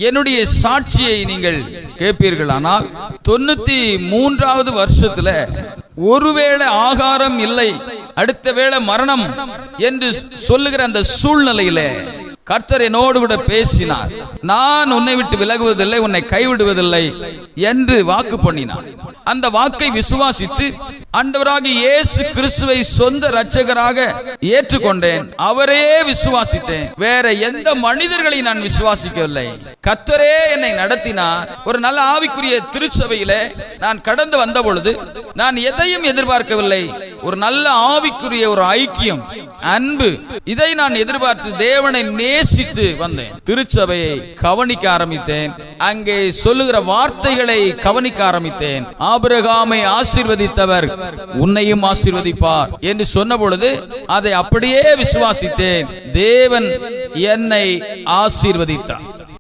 என்னுடைய சாட்சியை நீங்கள் கேட்பீர்களானால் 93வது வருஷத்துல ஒருவேளை ஆகாரம் இல்லை, அடுத்த வேளை மரணம் என்று சொல்லுகிற அந்த சூழ்நிலையில கர்த்தர் என்னோடு கூட பேசினார். நான் உன்னை விட்டு விலகுவதில்லை, உன்னை கைவிடுவதில்லை என்று வாக்கு பண்ணினார். அந்த வாக்கை விசுவாசித்து ஆண்டவராகிய இயேசு கிறிஸ்துவை சொந்த இரட்சகராக ஏற்றுக்கொண்டேன். அவரே விசுவாசித்தேன். வேற எந்த மனிதர்களை நான் விசுவாசிக்கவில்லை. கர்த்தரே என்னை நடத்தினார். ஒரு நல்ல ஆவிக்குரிய திருச்சபையில நான் கடந்து வந்த பொழுது நான் எதையும் எதிர்பார்க்கவில்லை. ஒரு நல்ல ஆவிக்குரிய ஒரு ஐக்கியம், அன்பு, இதை நான் எதிர்பார்த்து தேவனை நேசித்து வந்தேன். திருச்சபையை கவனிக்க ஆரம்பித்தேன். அங்கே சொல்லுகிற வார்த்தைகளை கவனிக்க ஆரம்பித்தேன். ஆபிரகாமை ஆசீர்வதித்தவர் உன்னையும் ஆசீர்வதிப்பார் என்று சொன்ன பொழுது அதை அப்படியே விசுவாசித்தேன். தேவன் என்னை ஆசீர்வதித்தார்.